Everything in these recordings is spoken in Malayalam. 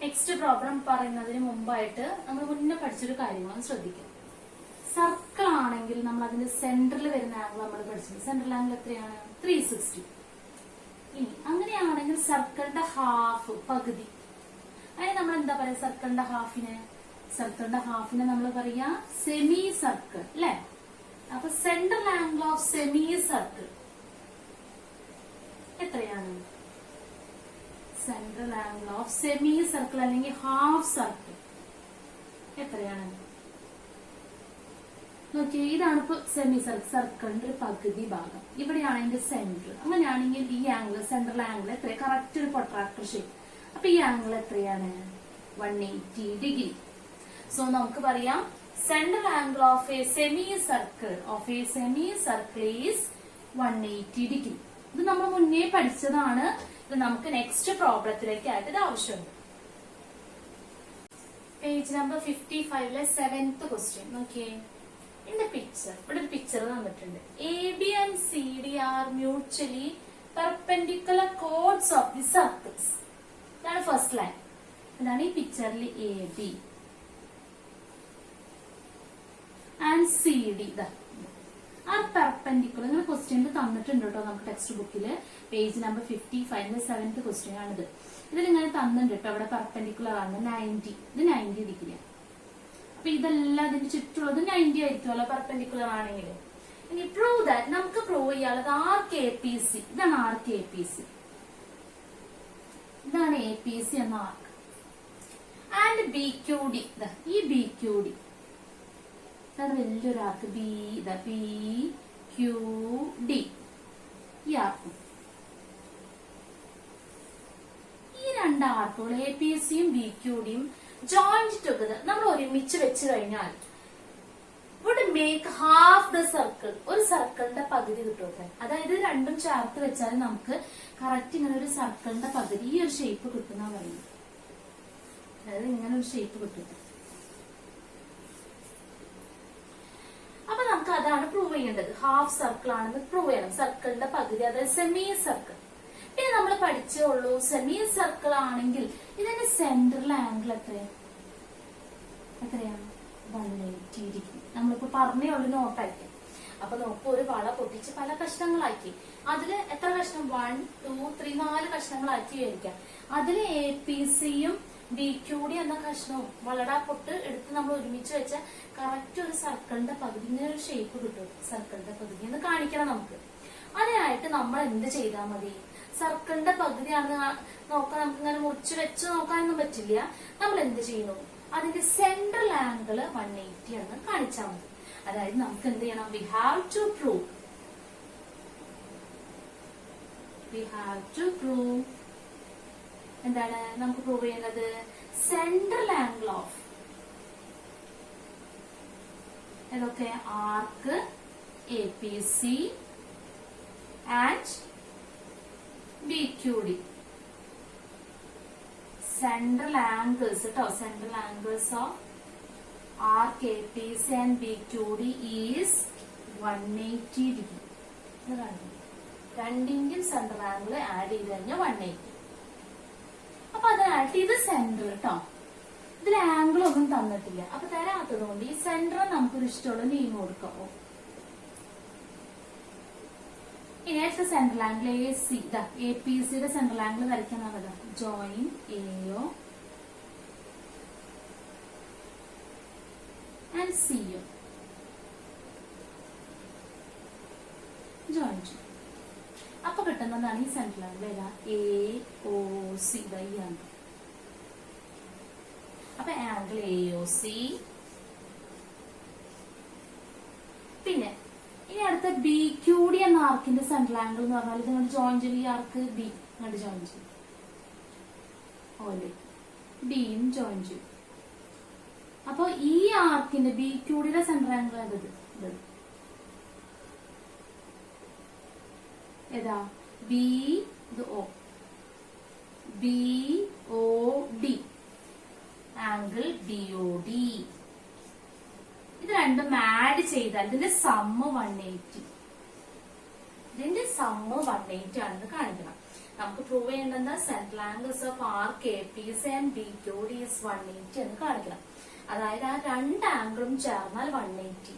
നെക്സ്റ്റ് പ്രോബ്ലം പറയുന്നതിന് മുമ്പായിട്ട് നമ്മൾ മുന്നേ പഠിച്ചൊരു കാര്യമാണ് ശ്രദ്ധിക്കുക. സർക്കിൾ ആണെങ്കിൽ നമ്മൾ അതിന്റെ സെന്ററിൽ വരുന്ന ആംഗിൾ നമ്മൾ പഠിച്ചത്. സെൻട്രൽ ആംഗിൾ എത്രയാണ്? 360. ഇനി അങ്ങനെയാണെങ്കിൽ സർക്കിളിന്റെ ഹാഫ്, പകുതി, അതിന് നമ്മൾ എന്താ പറയാ? സർക്കിളിന്റെ ഹാഫിനെ നമ്മൾ പറയാ സെമി സർക്കിൾ അല്ലെ? അപ്പൊ central angle of semi circle എത്രയാണ്? Central angle of semi circle അല്ലെങ്കിൽ ഹാഫ് സർക്കിൾ എത്രയാണ്? നോക്കിയേ, ഇതാണ് ഇപ്പൊ സെമി സർക്കിളിന്റെ ഒരു പകുതി ഭാഗം. ഇവിടെയാണ് അതിന്റെ സെന്റർ. അങ്ങനെയാണെങ്കിൽ ഈ ആംഗിൾ, സെൻട്രൽ ആംഗിൾ എത്ര? കറക്റ്റ് ഒരു പ്രൊട്രാക്ടർ ഷേപ്പ്. അപ്പൊ ഈ ആംഗിൾ എത്രയാണ്? 180 ഡിഗ്രി. സോ നമുക്ക് പറയാം central angle of A semi circle is 180 degree. ഇത് നമ്മൾ മുന്നേ പഠിച്ചതാണ്. ഇത് നമുക്ക് നെക്സ്റ്റ് പ്രോബ്ലത്തിലേക്ക് ആയിട്ട് ഇത് ആവശ്യമുണ്ട്. പേജ് നമ്പർ 55-ലെ 7th ക്വസ്റ്റ്യൻ നോക്കിയേ. In the picture, ഇവിടെ ഒരു പിക്ചർ തന്നിട്ടുണ്ട്. AB and CD are mutually perpendicular chords of the circles. ഇതാണ് ഫസ്റ്റ് ലൈൻ. ഇതാണ് ഈ പിക്ചറിൽ AB and CD are perpendicular. ഇങ്ങനെ ക്വസ്റ്റ്യൻ തന്നിട്ടുണ്ട് കേട്ടോ നമുക്ക് ടെക്സ്റ്റ് ബുക്കില്. പേജ് നമ്പർ 55-ലെ 7th ക്വസ്റ്റ്യൻ ആണിത്. ഇതിൽ ഇങ്ങനെ തന്നിട്ടുണ്ട് കേട്ടോ. അവിടെ പെർപെൻഡിക്കുലർ ആണ് 90. ഇത് 90 ഡിഗ്രിയാണ്. അപ്പൊ ഇതെല്ലാം ഇതിന് ചുറ്റുള്ളത് 90 ആയിരിക്കുമല്ലോ പെർപെൻഡിക്കുലർ ആണെങ്കിൽ. ഇനി പ്രൂവ് ദാറ്റ്, നമുക്ക് പ്രൂവ് ചെയ്യാനുള്ളത് RKPC. ഇതാണ് RKPC. ഇതാണ് APC എന്ന ആർക്ക്. ആൻഡ് BQD, ഈ BQD ഇതാണ് വലിയൊരു ആർക്ക്. BQD ഈ ആർക്കും. ഈ രണ്ട് ആർക്കുകൾ APCയും BQDയും joined together നമ്മൾ ഒരുമിച്ച് വെച്ച് കഴിഞ്ഞാൽ would make half the circle. ഒരു സർക്കിളിന്റെ പകുതി കിട്ടും. അതായത് രണ്ടും ചേർത്ത് വെച്ചാൽ നമുക്ക് കറക്റ്റ് ഇങ്ങനെ ഒരു സർക്കിളിന്റെ പകുതി ഈ ഒരു ഷേപ്പ് കിട്ടുന്ന പറയുന്നത്. അതായത് ഇങ്ങനെ ഒരു ഷേപ്പ് കിട്ടും. അപ്പൊ നമുക്ക് അതാണ് പ്രൂവ് ചെയ്യേണ്ടത്. ഹാഫ് സർക്കിൾ ആണെന്ന് പ്രൂവ് ചെയ്യണം. സർക്കിളിന്റെ പകുതി, അതായത് സെമി സർക്കിൾ. പിന്നെ നമ്മൾ പഠിച്ചുള്ളൂ സെമി സർക്കിൾ ആണെങ്കിൽ ഇതിന്റെ സെന്ററിൽ ആംഗിൾ എത്രയാണ്? 180 ഡിഗ്രി. നമ്മളിപ്പോ പറഞ്ഞേ ഉള്ളു നോട്ടാക്കി. അപ്പൊ നോക്കൂ, ഒരു വള പൊട്ടിച്ച് പല കഷ്ണങ്ങളാക്കി. അതില് എത്ര കഷ്ണം? 1, 2, 3, 4 കഷ്ണങ്ങളാക്കി വിചാരിക്കാം. അതില് APCയും BQD എന്ന കഷ്ണവും വളടാ പൊട്ട് എടുത്ത് നമ്മൾ ഒരുമിച്ച് വെച്ച കറക്റ്റ് ഒരു സർക്കിളിന്റെ പകുതി, ഇങ്ങനെ ഒരു ഷേപ്പ് കിട്ടും. സർക്കിളിന്റെ പകുതി എന്ന് കാണിക്കണം നമുക്ക്. അതിനായിട്ട് നമ്മൾ എന്ത് ചെയ്താൽ മതി? സർക്കിളിന്റെ പകുതിയാണെന്ന് നോക്കാൻ നമുക്ക് ഇങ്ങനെ മുറിച്ച് വെച്ച് നോക്കാനൊന്നും പറ്റില്ല. നമ്മൾ എന്ത് ചെയ്യുന്നു? അതിന്റെ സെൻട്രൽ ആംഗിൾ 180 എന്ന് കാണിച്ചാൽ മതി. അതായത് നമുക്ക് എന്ത് ചെയ്യണം? വി ഹാവ് ടു പ്രൂവ് എന്താണ് നമുക്ക് പ്രൂവ് ചെയ്യുന്നത്? സെൻട്രൽ ആംഗിൾ ഓഫ് ഏതൊക്കെ? ആർക്ക് APC and BQD. Central angles കേട്ടോ. Central angles of arc APC and BQD is 180 degree. രണ്ടിന്റെയും സെൻട്രൽ ആംഗിൾ ആഡ് ചെയ്ത് കഴിഞ്ഞാൽ 180. അപ്പൊ അതിനായിട്ട് ഇത് സെന്റർ കേട്ടോ. ഇതിൽ ആംഗിൾ ഒന്നും തന്നിട്ടില്ല. അപ്പൊ തരാത്തത് കൊണ്ട് ഈ സെന്റർ നമുക്കൊരു ഇഷ്ടമുള്ള നെയിം കൊടുക്കാമോ? ഇനി അടുത്ത സെൻട്രൽ ആംഗിൾ AC. APCയുടെ സെൻട്രൽ ആംഗിൾ വരയ്ക്കാനാണ്. Join AO and CO. ജോയിൻ ചെയ്യും. അപ്പൊ കിട്ടുന്നതാണ് ഈ സെൻട്രൽ ആംഗിൾ. ഏതാ? AOC. ഈ ആംഗിൾ. അപ്പൊ ആംഗിൾ AOC. പിന്നെ ഇനി അടുത്ത BQD എന്ന ആർക്കിന്റെ സെൻട്രൽ ആംഗിൾ എന്ന് പറഞ്ഞാൽ ഇത് ഇങ്ങോട്ട് ജോയിൻ ചെയ്യും. ഈ ആർക്ക് B ഇങ്ങോട്ട് ജോയിൻ ചെയ്യും. Bയും ജോയിൻ ചെയ്യും. അപ്പൊ ഈ ആർക്കിന്റെ BQDയുടെ സെൻട്രൽ ആംഗിൾ ഏതാ? BOD. Angle BOD. ഇത് രണ്ടും ആഡ് ചെയ്താൽ ഇതിന്റെ സമ്മ് 180. ഇതിന്റെ സമ്മ് 180 ആണെന്ന് കാണിക്കണം. നമുക്ക് പ്രൂവ് ചെയ്യേണ്ടത് central angles of arc A P C and B Q D is 180 എന്ന് കാണിക്കണം. അതായത് ആ രണ്ട് ആംഗിളും ചേർന്നാൽ 180.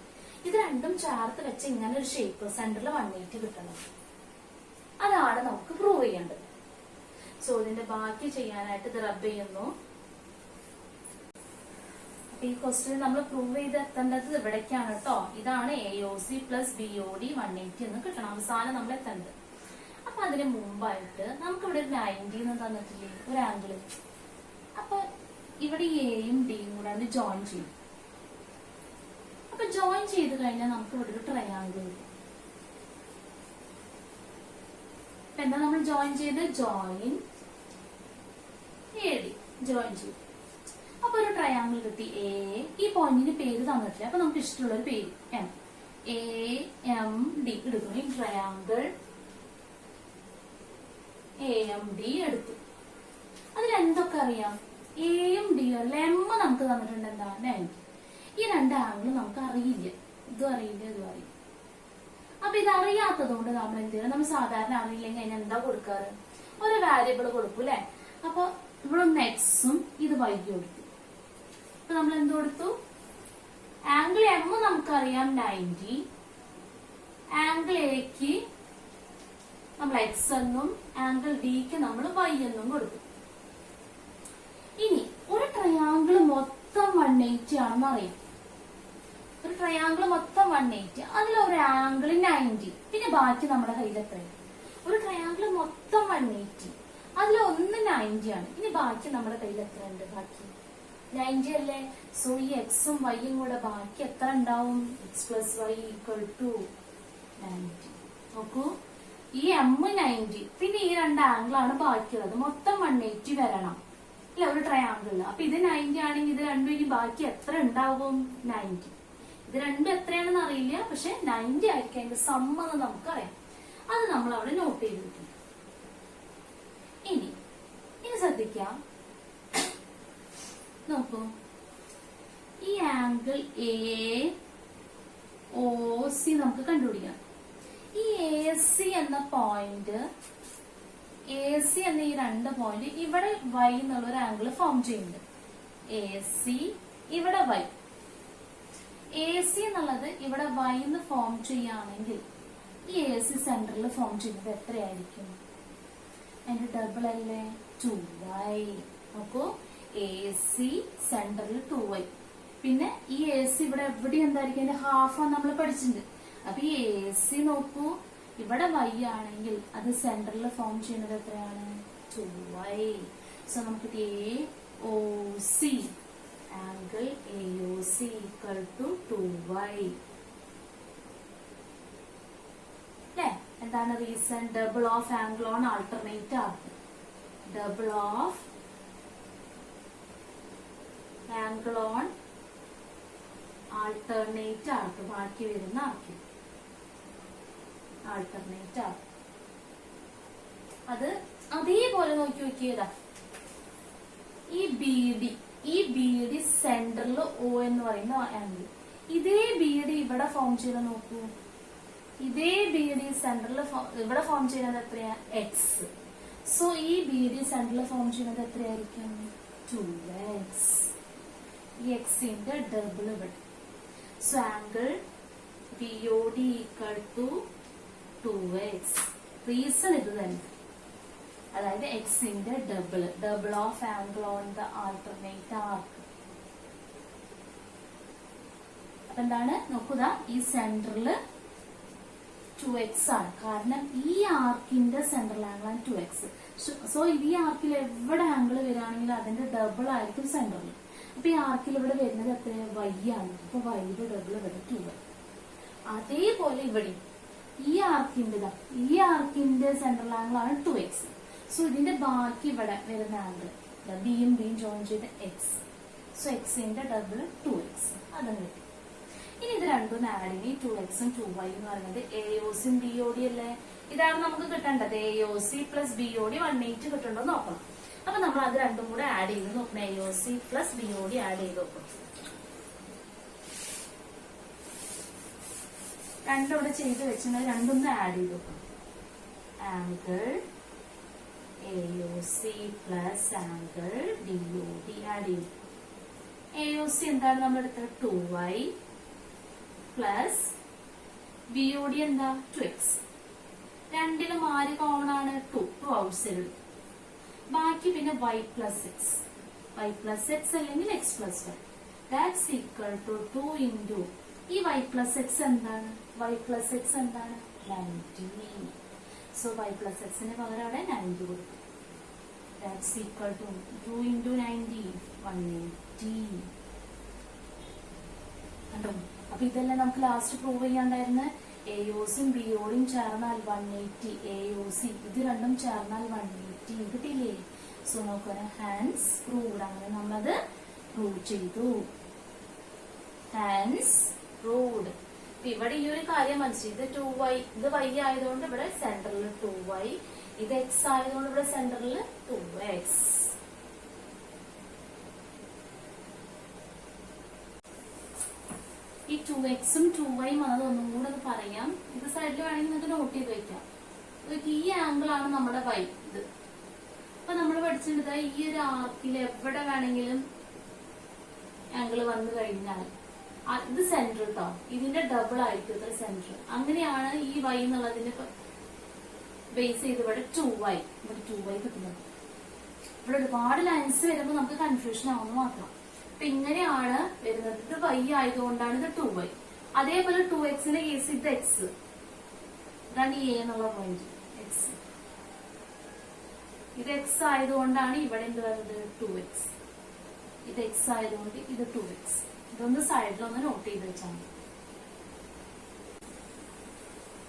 ഇത് രണ്ടും ചേർത്ത് വെച്ച് ഇങ്ങനെ ഒരു ഷേപ്പ് സെന്ററിൽ 180 കിട്ടണം. അതാണ് നമുക്ക് പ്രൂവ് ചെയ്യേണ്ടത്. സോ ഇതിന്റെ ബാക്കി ചെയ്യാനായിട്ട് ഇത് റബ്ബ് ചെയ്യുന്നു. ഈ ക്വസ്റ്റ്യൻ നമ്മൾ പ്രൂവ് ചെയ്തെത്തേണ്ടത് ഇവിടേക്കാണ് കേട്ടോ. ഇതാണ് AOC പ്ലസ് BOD 180 എന്ന് കിട്ടണം. അവസാനം നമ്മൾ എത്തേണ്ടത്. അപ്പൊ അതിന് മുമ്പായിട്ട് നമുക്ക് ഇവിടെ ഒരു 90 എന്ന് തന്നിട്ടില്ലേ ഒരു ആംഗിള്. അപ്പൊ ഇവിടെ എയും ഡിയും കൂടെ അത് ജോയിൻ ചെയ്യും. അപ്പൊ ജോയിൻ ചെയ്ത് കഴിഞ്ഞാൽ നമുക്ക് ഇവിടെ ഒരു ട്രയാങ്കിൾ വരും. എന്താ നമ്മൾ ജോയിൻ ചെയ്ത് ജോയിൻ AD ജോയിൻ ചെയ്യും. അപ്പൊ ഒരു ട്രയാങ്കിൾ കിട്ടി. എ ഈ പോയിന്റിന് പേര് തന്നിട്ടില്ല. അപ്പൊ നമുക്ക് ഇഷ്ടമുള്ള ഒരു പേര് AMD എടുക്കുന്നു. ഈ ട്രയാങ്കിൾ AMD എടുത്തു. അതിൽ എന്തൊക്കെ അറിയാം? എയും ഡിയും അല്ല എം നമുക്ക് തന്നിട്ടുണ്ട്. എന്താ 90. ഈ രണ്ട് ആംഗിൾ നമുക്ക് അറിയില്ല. ഇതും അറിയില്ല, ഇതും അറിയില്ല. അപ്പൊ ഇത് അറിയാത്തത് കൊണ്ട് നമ്മൾ എന്ത് ചെയ്യണം? നമ്മൾ സാധാരണ അറിയില്ലെങ്കിൽ അതിന് എന്താ കൊടുക്കാറ്? ഒരു വാരിയബിൾ കൊടുക്കും അല്ലെ? അപ്പൊ ഇവിടെ ഒന്ന് എക്സും ഇത് വൈ കൊടുത്തു. അപ്പൊ നമ്മൾ എന്ത് കൊടുത്തു? ആംഗിൾ എം നമുക്കറിയാം 90. ആംഗിൾ എക്ക് നമ്മൾ എക്സ് എന്നും ആംഗിൾ ഡിക്ക് നമ്മൾ വൈ എന്നും കൊടുത്തു. ഇനി ഒരു ട്രയാങ്കിൾ മൊത്തം 180 ആണെന്ന് അറിയാം. ഒരു ട്രയാങ്കിൾ മൊത്തം 180, അതിലൊരു ആംഗിൾ 90, പിന്നെ ബാക്കി നമ്മുടെ കയ്യിൽ എത്രയാണ്? ഒരു ട്രയാങ്കിൾ മൊത്തം 180, അതിലൊന്ന് 90 ആണ്, ഇനി ബാക്കി നമ്മുടെ കയ്യിൽ എത്ര ഉണ്ട്? ബാക്കി 90 അല്ലേ? സോ ഈ എക്സും വൈയും കൂടെ ബാക്കി എത്ര ഉണ്ടാവും? X plus y equal to 90. നോക്കൂ, ഈ എം 90, പിന്നെ ഈ രണ്ട് ആംഗിളാണ് ബാക്കിയുള്ളത്. മൊത്തം 180 വരണം അല്ല ഒരു ട്രയാങ്കിളില്. അപ്പൊ ഇത് 90 ആണെങ്കിൽ ഇത് രണ്ടും ഇനി ബാക്കി എത്ര ഉണ്ടാവും? 90. ഇത് രണ്ടും എത്രയാണെന്ന് അറിയില്ല, പക്ഷെ 90 ആയിരിക്കും അതിന്റെ സമ്മതം നമുക്കറിയാം. അത് നമ്മൾ അവിടെ നോട്ട് ചെയ്തിട്ടുണ്ട്. ഇനി ശ്രദ്ധിക്കാം, നോക്കൂ, ഈ ആംഗിൾ AOC നമുക്ക് കണ്ടുപിടിക്കാം. ഈ AC എന്ന പോയിന്റ്, AC എന്ന ഈ രണ്ട് പോയിന്റ് ഇവിടെ Y എന്നുള്ള ഒരു ആംഗിൾ ഫോം ചെയ്യുന്നുണ്ട്. AC ഇവിടെ Y, AC എന്നുള്ളത് ഇവിടെ Y എന്ന് ഫോം ചെയ്യുകയാണെങ്കിൽ ഈ AC സെന്ററിൽ ഫോം ചെയ്യുന്നത് എത്രയായിരിക്കും? അതിന്റെ ഡബിൾ അല്ലേ? 2y. നോക്കൂ, AC സെന്ററിൽ 2y. പിന്നെ ഈ AC ഇവിടെ എവിടെ എന്തായിരിക്കും? അതിന്റെ ഹാഫ് നമ്മൾ പഠിച്ചിട്ടുണ്ട്. അപ്പൊ ഈ AC നോക്കൂ, ഇവിടെ y ആണെങ്കിൽ അത് സെന്ററിൽ ഫോം ചെയ്യുന്നത് എത്രയാണ്? 2y. സോ നമുക്ക് AOC angle AOC equal to 2y. അല്ലേ? എന്താണ് reason? Double of angle on alternate arc. Double of angle on alternate arc, ബാക്കി വരുന്ന ആർക്ക് ആൾട്ടർനേറ്റ് ആർക്ക്. അത് അതേപോലെ നോക്കി നോക്കിയതാ. ഈ BD സെന്ററിൽ O എന്ന് പറയുന്ന ആംഗിൾ, ഇതേ BD ഇവിടെ ഫോം ചെയ്ത് നോക്കൂ. ഇതേ BD സെന്ററിൽ ഇവിടെ ഫോം ചെയ്യുന്നത് എത്രയാ? X. സോ ഈ BD സെന്ററിൽ ഫോം ചെയ്യുന്നത് എത്രയായിരിക്കും? 2x. ഈ എക്സിന്റെ ഡബിൾ ഇവിടെ. So angle BOD equal to 2x. Reason ഇത് തന്നെ, അതായത് എക്സിന്റെ double of angle on the alternate arc. അപ്പൊ എന്താണ് നോക്കുക, ഈ സെന്ററിൽ 2x ആണ്. കാരണം ഈ ആർക്കിന്റെ സെൻട്രൽ ആംഗിൾ ആണ് 2x. സോ ഈ ആർക്കിൽ എവിടെ ആംഗിൾ വരികയാണെങ്കിൽ അതിന്റെ ഡബിൾ ആയിരിക്കും സെന്ററിൽ. അപ്പൊ ഈ ആർക്കിൽ ഇവിടെ വരുന്നത് എത്ര? y ആണ്. അപ്പൊ വൈയുടെ ഡബിൾ ഇവിടെ 2y. അതേപോലെ ഇവിടെ ഈ ആർക്കിന്റെ സെൻട്രൽ ആംഗിൾ ആണ് 2x. സോ ഇതിന്റെ ബാക്കി ഇവിടെ വരുന്ന ആംഗിൾ ബിയും ജോയിൻ ചെയ്ത് x. സോ എക്സിന്റെ ഡബിൾ 2x. അതും കിട്ടി. ഇനി ഇത് രണ്ടും ആഡ് ചെയ്യും. 2x ഉം 2y എന്ന് പറയുന്നത് AOC ഉം BOD അല്ലേ? ഇതാണ് നമുക്ക് കിട്ടേണ്ടത്. AOC പ്ലസ് BOD 180 കിട്ടുന്നുണ്ടോ നോക്കണം. അപ്പൊ നമ്മൾ അത് രണ്ടും കൂടെ ആഡ് ചെയ്ത് നോക്കണം. AOC പ്ലസ് BOD ആഡ് ചെയ്ത് നോക്കണം. രണ്ടും ഇവിടെ ചെയ്ത് വെച്ചിട്ട് രണ്ടൊന്ന് ആഡ് ചെയ്ത് നോക്കണം. Angle AOC plus angle DOD add ചെയ്യും. AOC എന്താണ് നമ്മൾ എടുത്തത്? 2y പ്ലസ് BOD എന്താ? 2x. രണ്ടിലും ആര് കോമൺ ആണ്? 2 ഔട്ട് സൈഡ്. ബാക്കി പിന്നെ y plus x. y plus x അല്ലെങ്കിൽ x plus y. That's equal to 2 into ഈ y പ്ലസ് എക്സ് എന്താണ്? y പ്ലസ് എക്സ് എന്താണ്? 90. സോ y പ്ലസ് എക്സിന് പകരം അവിടെ 90 കൊടുക്കും. That's equal to 2 into 90 180. കണ്ടോ? അപ്പൊ ഇതെല്ലാം നമുക്ക് ലാസ്റ്റ് പ്രൂവ് ചെയ്യാണ്ടായിരുന്നു. AOCയും BODയും ചേർന്നാൽ 180. AOC ഇത് രണ്ടും ചേർന്നാൽ 180 കിട്ടിയില്ലേ? സോ നോക്കുക, ഹാൻസ് പ്രൂവ്ഡ്. അങ്ങനെ നമ്മളത് പ്രൂവ് ചെയ്തു. Hence proved. ഇവിടെ ഈ ഒരു കാര്യം മനസ്സിലായി. ഇത് 2y, ഇത് y ആയതുകൊണ്ട് ഇവിടെ സെന്ററിൽ 2y, ഇത് x ആയതുകൊണ്ട് ഇവിടെ സെന്ററിൽ 2x. ഈ 2xും 2yയും അത് ഒന്നും കൂടെ ഒന്ന് പറയാം. ഇത് സൈഡിൽ വേണമെങ്കിൽ നിങ്ങൾക്ക് നോട്ട് ചെയ്ത് വെക്കാം. ഈ ആംഗിൾ ആണ് നമ്മുടെ y. ഇത് അപ്പൊ നമ്മൾ പഠിച്ചിട്ടുണ്ട് ഈ ഒരു ആർക്കിൽ എവിടെ വേണമെങ്കിലും ആംഗിൾ വന്നു കഴിഞ്ഞാൽ ഇത് സെന്റർ കേട്ടോ, ഇതിന്റെ ഡബിൾ ആയിട്ട് ഇത് സെന്റർ. അങ്ങനെയാണ് ഈ y എന്നുള്ളതിന്റെ ബേസ് ചെയ്ത് ഇവിടെ 2y, ഇവിടെ 2y കിട്ടുന്നത്. ഇവിടെ ഒരുപാട് ലൈൻസ് വരുമ്പോൾ നമുക്ക് കൺഫ്യൂഷൻ ആവുന്നു മാത്രം. അപ്പൊ ഇങ്ങനെയാണ് വരുന്നത്. ഇത് y ആയതുകൊണ്ടാണ് ഇത് 2y. അതേപോലെ 2xന്റെ കേസ് ഇത് x. ഇതാണ് ഈ a എന്നുള്ള പോയിന്റ് x. ഇത് x ആയതുകൊണ്ടാണ് ഇവിടെ എന്ത് വരുന്നത്? 2x. ഇത് x ആയതുകൊണ്ട് ഇത് 2x. ഇതൊന്ന് സൈഡിലൊന്ന് നോട്ട് ചെയ്ത് വെച്ചാൽ മതി.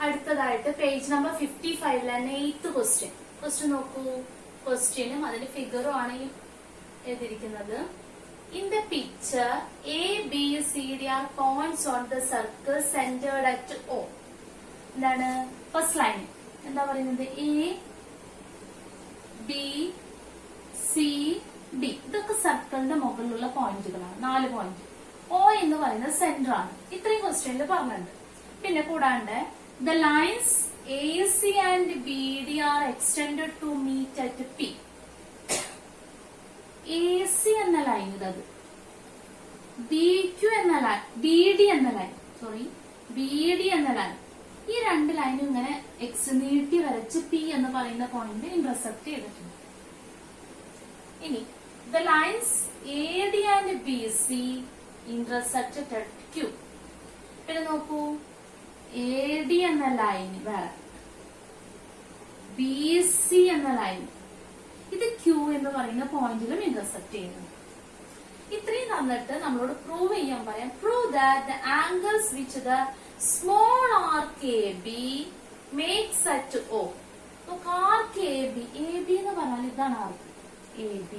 അടുത്തതായിട്ട് page number 55 8th question. Question നോക്കൂ. ക്വസ്റ്റ്യനും അതിന്റെ ഫിഗറും ആണ് എഴുതിയിരിക്കുന്നത്. In the picture A, B, C, D are points on the circle centered at O. എന്താണ് ഫസ്റ്റ് ലൈൻ? എന്താ പറയുന്നത്? A, B, C, D ഇതൊക്കെ സർക്കിളിന്റെ മുകളിലുള്ള പോയിന്റുകളാണ്. 4 പോയിന്റ്. O എന്ന് പറയുന്നത് സെന്റർ ആണ്. ഇത്രയും ക്വസ്റ്റ്യനിൽ പറഞ്ഞിട്ടുണ്ട്. പിന്നെ കൂടാണ്ട് the lines AC and BD are extended to meet at P. AC എന്ന ലൈൻ ഇതത്, BQ എന്ന ലൈൻ, BD എന്ന ലൈൻ, സോറി BD എന്ന ലൈൻ, ഈ രണ്ട് ലൈനും ഇങ്ങനെ എക്സ് നീട്ടി വരച്ച് P എന്ന് പറയുന്ന പോയിന്റ് ഇന്റർസെക്ട് ചെയ്തിട്ടുണ്ട്. ഇനി the lines AD and BC intersected at Q. പിന്നെ നോക്കൂ, AD എന്ന ലൈൻ വേറെ, BC എന്ന ലൈൻ, ഇത് Q എന്ന് പറയുന്ന പോയിന്റിലും ഇന്റർസെക്ട് ചെയ്യുന്നുണ്ട്. ഇത്രയും തന്നിട്ട് നമ്മളോട് പ്രൂവ് ചെയ്യാൻ പറയാം. Prove that the angles which the small arc AB makes at O. Arc AB, AB എന്ന് പറഞ്ഞാൽ ഇതാണ് ആർക്ക് AB.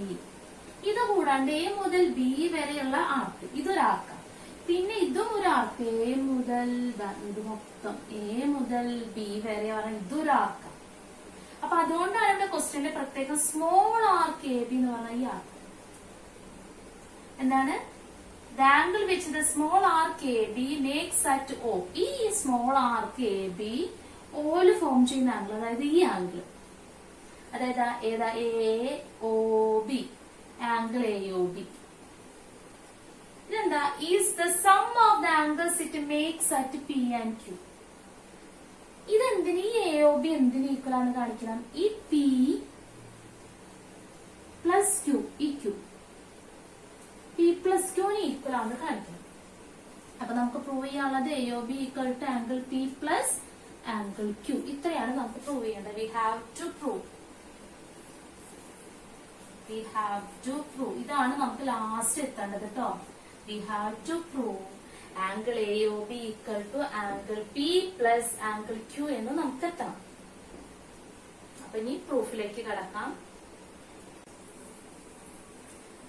ഇത് കൂടാണ്ട് A മുതൽ B വരെയുള്ള ആർക്ക്, ഇതൊരു ആർക്കാണ്. പിന്നെ ഇതും ഒരു ആർക്ക്, A മുതൽ ഇത് മൊത്തം A മുതൽ B വരെ പറഞ്ഞാൽ ഇതൊരു ആർക്കാണ്. അപ്പൊ അതുകൊണ്ടാണ് ഇവിടെ ക്വസ്റ്റ്യന്റെ പ്രത്യേകം സ്മോൾ ആർക്ക് AB എന്ന് പറഞ്ഞ ഈ ആർക്ക് എന്താണ്? The angle which the small arc AB makes at O. ഈ സ്മോൾ ആർക്ക് AB ഓല് ഫോം ചെയ്യുന്ന ആംഗിൾ, അതായത് ഈ ആംഗിൾ, അതായത് ഏതാ? AOB, angle AOB. ഇതെന്താ? Is the sum of the angles it makes at P and Q. ഇതെന്തിന്? ഈ AOB എന്തിന് ഈക്വൽ ആണ് കാണിക്കണം? ഈ P പ്ലസ് Q, ഈ Q P പ്ലസ് Qന് ഈക്വൽ ആണ് കാണിക്കണം. അപ്പൊ നമുക്ക് പ്രൂവ് ചെയ്യാനുള്ളത് AOB equal to angle P plus angle Q. ഇത്രയാണ് നമുക്ക് പ്രൂവ് ചെയ്യേണ്ടത്. We have to prove. ഇതാണ് നമുക്ക് ലാസ്റ്റ് എത്തേണ്ടത് കേട്ടോ. We have to prove angle AOB equal to angle P plus angle Q എന്ന് നമുക്ക് എത്തണം. അപ്പൊ ഇനി പ്രൂഫിലേക്ക് കടക്കാം.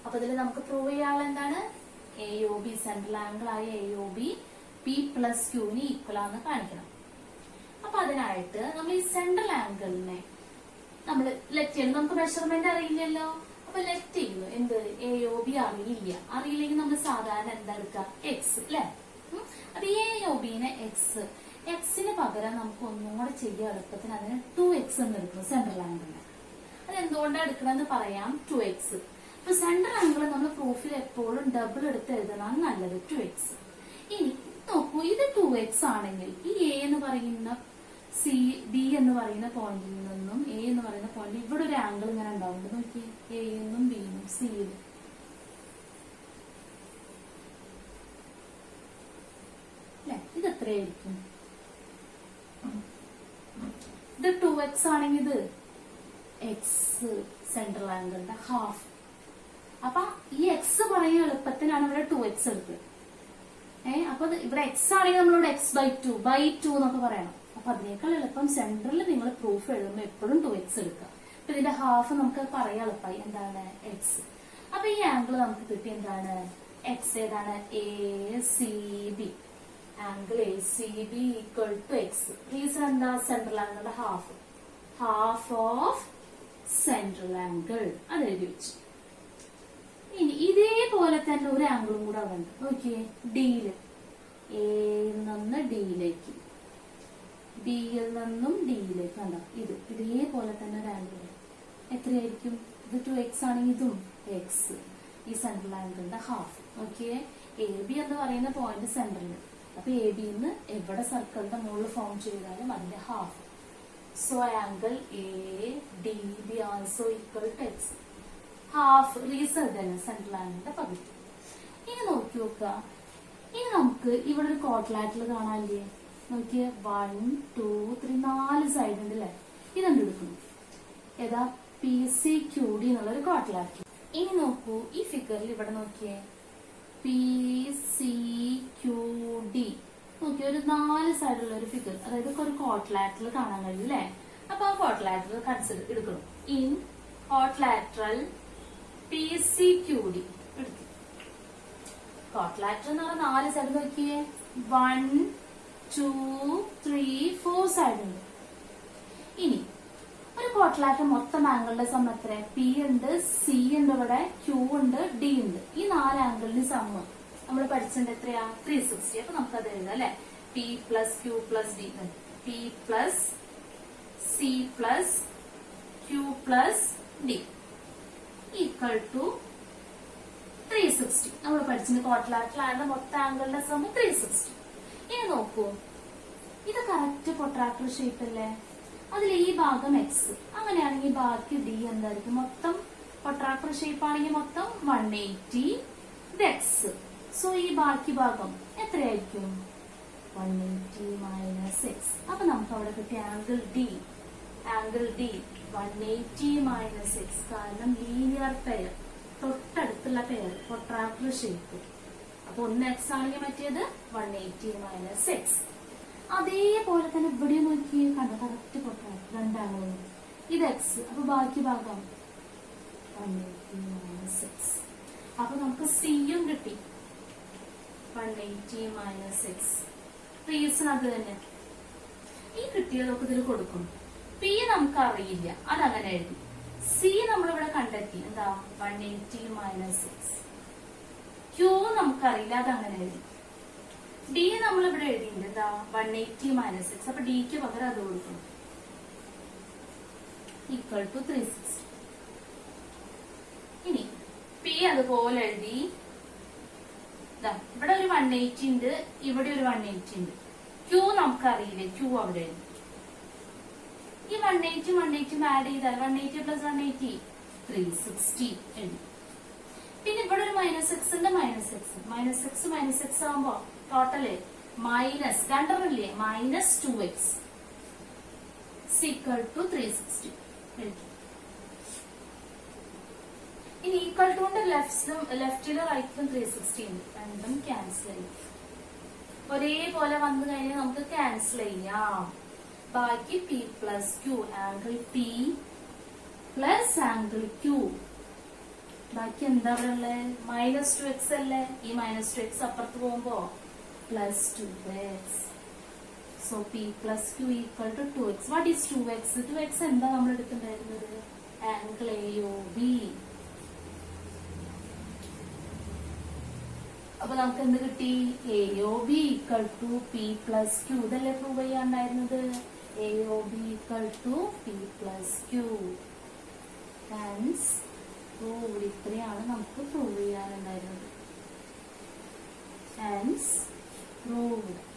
അപ്പൊ ഇതിൽ നമുക്ക് പ്രൂവ് ചെയ്യാനുള്ള എന്താണ്? AOB സെൻട്രൽ ആംഗിൾ ആയ AOB P പ്ലസ് Qന് ഈക്വൽ ആണെന്ന് കാണിക്കണം. അപ്പൊ അതിനായിട്ട് നമ്മൾ ഈ സെൻട്രൽ ആംഗിളിനെ നമ്മൾ ലെറ്റ് ചെയ്യണം. നമുക്ക് മെഷർമെന്റ് അറിയില്ലല്ലോ. അപ്പൊ ലെറ്റ് ചെയ്യുന്നു. എന്ത്? AOB അറിയില്ലെങ്കിൽ നമ്മൾ സാധാരണ എന്താ എടുക്കുക? എക്സ് അല്ലെ? അപ്പൊ AOBനെ എക്സിന് പകരം നമുക്ക് ഒന്നും കൂടെ ചെയ്യാൻ എളുപ്പത്തിന് അതിന് 2x എന്ന് എടുക്കുന്നു സെൻട്രൽ ആംഗിളിന്. അത് എന്തുകൊണ്ടാണ് എടുക്കണമെന്ന് പറയാം. 2x. അപ്പൊ സെന്റർ ആംഗിൾ നമ്മൾ പ്രൂഫിൽ എപ്പോഴും ഡബിൾ എടുത്ത് എഴുതണം നല്ലത് 2x. ഇനി നോക്കൂ, ഇത് 2x ആണെങ്കിൽ ഈ എ എന്ന് പറയുന്ന ബി എന്ന് പറയുന്ന പോയിന്റിൽ നിന്നും എ എന്ന് പറയുന്ന പോയിന്റ് ഇവിടെ ഒരു ആംഗിൾ ഇങ്ങനെ ഉണ്ടാവുന്നുണ്ട്. നോക്കി, എ എന്നും ബി എന്നും സിയിലും അല്ലെ, ഇത് എത്രയായിരിക്കും? ഇത് 2x ആണെങ്കിൽ ഇത് എക്സ് സെൻട്രൽ ആംഗിളിന്റെ ഹാഫ്. അപ്പൊ ഈ എക്സ് പറയുന്ന എളുപ്പത്തിനാണ് ഇവിടെ 2x എടുത്തത്. അപ്പൊ ഇവിടെ എക്സ് ആണെങ്കിൽ നമ്മളിവിടെ x/2 എന്നൊക്കെ പറയണം. അപ്പൊ അതിനേക്കാൾ എളുപ്പം സെന്ററിൽ നിങ്ങൾ പ്രൂഫ് എഴുതുമ്പോൾ എപ്പോഴും 2x എടുക്കുക. അപ്പൊ ഇതിന്റെ ഹാഫ് നമുക്ക് പറയാൻ എളുപ്പമായി. എന്താണ്? എക്സ്. അപ്പൊ ഈ ആംഗിൾ നമുക്ക് കിട്ടി. എന്താണ്? എക്സ്. ഏതാണ്? ACB. Angle ACB equal to X. Reason എന്താ? സെൻട്രൽ ആംഗിളിന്റെ ഹാഫ് ഓഫ് സെൻട്രൽ ആംഗിൾ. അത് എഴുതി വെച്ചു. ഇനി ഇതേപോലെ തന്നെ ഒരു ആംഗിളും കൂടെ അവിടെ ഉണ്ട്. നോക്കിയേ, ഡിയില് എയിൽ നിന്ന് ഡിയിലേക്ക്, ബിയിൽ നിന്നും ഡിയിലേക്ക്. കണ്ടോ? ഇതേപോലെ തന്നെ ഒരു ആംഗിൾ എത്രയായിരിക്കും? ഇത് 2x ആണെങ്കിൽ ഇതും എക്സ്. ഈ സെൻട്രൽ ആംഗിളിന്റെ ഹാഫ്. നോക്കിയേ, AB എന്ന് പറയുന്ന പോയിന്റ് സെന്ററിൽ. അപ്പൊ ABന്ന് എവിടെ സർക്കിളിന്റെ മുകളിൽ ഫോം ചെയ്താലും അതിന്റെ half. So angle ADB also equal to x. Half. Reason തന്നെ സെൻട്രൽ ആംഗിളിന്റെ പകുതി. ഇനി നോക്കി നോക്കുക. ഇനി നമുക്ക് ഇവിടെ ഒരു കോട്ട്ലാറ്ററൽ കാണാനില്ലേ? നോക്കിയേ, 1 2 3 4 സൈഡ് ഉണ്ട് അല്ലെ? ഇതെന്ത് എടുക്കുന്നു? ഏതാ? PCQD എന്നുള്ളൊരു കോട്ട്ലാറ്ററൽ. ഇനി നോക്കൂ, ഈ ഫിഗറിൽ ഇവിടെ നോക്കിയേ, PCQD. നോക്കിയേ, ഒരു 4 സൈഡുള്ള ഒരു ഫിഗർ. അതായത് ഒരു കോട്ട്ലാറ്ററൽ കാണാൻ കഴിയും അല്ലെ? അപ്പൊ ആ കോട്ട്ലാറ്ററൽ കൺസിഡർ എടുക്കണം. ഇൻ കോട്ട്ലാറ്ററൽ PCQD എടുത്തു. കോട്ട്ലാറ്ററൽ എന്ന് പറഞ്ഞാൽ 4 സൈഡ്. നോക്കിയേ, 1 2 3 4 സൈഡ് ഉണ്ട്. ഇനി ഒരു കോട്ട്ലാറ്ററൽ മൊത്തം ആംഗിളിന്റെ സം എത്ര? P ഉണ്ട്, C ഉണ്ട്, ഇവിടെ Q ഉണ്ട്, D ഉണ്ട്. ഈ 4 ആംഗിളിന് സം നമ്മൾ പഠിച്ചിട്ടുണ്ട്. എത്രയാ? 360. അപ്പൊ നമുക്കത് എഴുതാം അല്ലെ? P plus Q plus D. P plus C plus Q plus D equal to 360. നമ്മൾ പഠിച്ചിട്ടുണ്ട് കോട്ട്ലാറ്ററൽ ആയതുകൊണ്ട് മൊത്തം ആംഗിളിന്റെ സം 360. ഇനി നോക്കൂ, ഇത് കറക്റ്റ് പൊട്രാക്ടർ ഷേപ്പ് അല്ലേ? അതിൽ ഈ ഭാഗം എക്സ്. അങ്ങനെയാണെങ്കിൽ ബാക്കി ഡി എന്തായിരിക്കും? മൊത്തം പൊട്രാക്ടർ ഷേപ്പ് ആണെങ്കിൽ മൊത്തം 180. ഇത് എക്സ്. സോ ഈ ബാക്കി ഭാഗം എത്രയായിരിക്കും? 180 മൈനസ് എക്സ്. അപ്പൊ നമുക്ക് അവിടെ കിട്ടിയ ആംഗിൾ ഡി 180 മൈനസ് എക്സ്. കാരണം ലീനിയർ പെയർ, തൊട്ടടുത്തുള്ള പെയർ, പൊട്രാക്ടർ ഷേപ്പ്. അപ്പൊ ഒന്ന് എക്സ് ആണെങ്കിൽ മറ്റേത് 180 മൈനസ് എക്സ്. അതേപോലെ തന്നെ ഇവിടെ നോക്കി കണ്ട കറക്റ്റ് പൊട്രാക്ടർ രണ്ടാളും. ഇത് എക്സ്. അപ്പൊ ബാക്കി ഭാഗം 180 മൈനസ് എക്സ്. അപ്പൊ നമുക്ക് സിയും കിട്ടി 180 മൈനസ് എക്സ്. റീസൺ അത് തന്നെ. ഈ കിട്ടിയതൊക്കെ ഇതിൽ കൊടുക്കും. പി നമുക്ക് അറിയില്ല, അതങ്ങനെ എഴുതി. സി നമ്മളിവിടെ കണ്ടെത്തി. എന്താ? 180 മൈനസ് എക്സ്. ക്യൂ നമുക്കറിയില്ല, അതങ്ങനെ എഴുതി. ഡി നമ്മളിവിടെ എഴുതിയില്ല. എന്താ? 180 മൈനസ് എക്സ്. അപ്പൊ ഡിക്ക് പകരം അത് കൊടുക്കണം. Equal to 360. ഇനി പി അതുപോലെ എഴുതി. ഇവിടെ ഒരു 180 ഉണ്ട്, ഇവിടെ ഒരു 180 ഉണ്ട്. ക്യൂ നമുക്കറിയില്ലേ, ക്യൂ അവിടെ എഴുതി. ഈ 180 ആഡ് ചെയ്താൽ 180 പ്ലസ് 180 360 എഴുതി. പിന്നെ ഇവിടെ ഒരു മൈനസ് എക്സ് ഉണ്ട്, മൈനസ് എക്സ് ആകുമ്പോ ടോട്ടല് മൈനസ് രണ്ടെണ്ണല്ലേ, മൈനസ് 2x ഈക്വൽ ടു 360 എഴുതി. ഇനി ഈക്വൽ ടു കൊണ്ട് ലെഫ്റ്റിലും റൈറ്റിലും 360 ഉണ്ട്. രണ്ടും ക്യാൻസൽ ചെയ്യും. ഒരേപോലെ വന്നു കഴിഞ്ഞാൽ നമുക്ക് ക്യാൻസൽ ചെയ്യാം. ബാക്കി P plus Q, angle P plus angle Q. ബാക്കി എന്താ പറയുള്ളത്? മൈനസ് 2x അല്ലേ? ഈ മൈനസ് 2x അപ്പുറത്ത് പോകുമ്പോ plus 2x. So P plus Q equal to 2x. What is 2x? 2x എന്താ നമ്മൾ എടുത്തിട്ടുണ്ടായിരുന്നത്? Angle AOB. അപ്പൊ നമുക്ക് എന്ത് കിട്ടി? AOB equal to P plus Q. ഇതല്ലേ പ്രൂവ് ചെയ്യാണ്ടായിരുന്നത്? AOB equal to P plus Q. Hence proved. ഇത്രയാണ് നമുക്ക് പ്രൂവ് ചെയ്യാനുണ്ടായിരുന്നത്. Hence proved.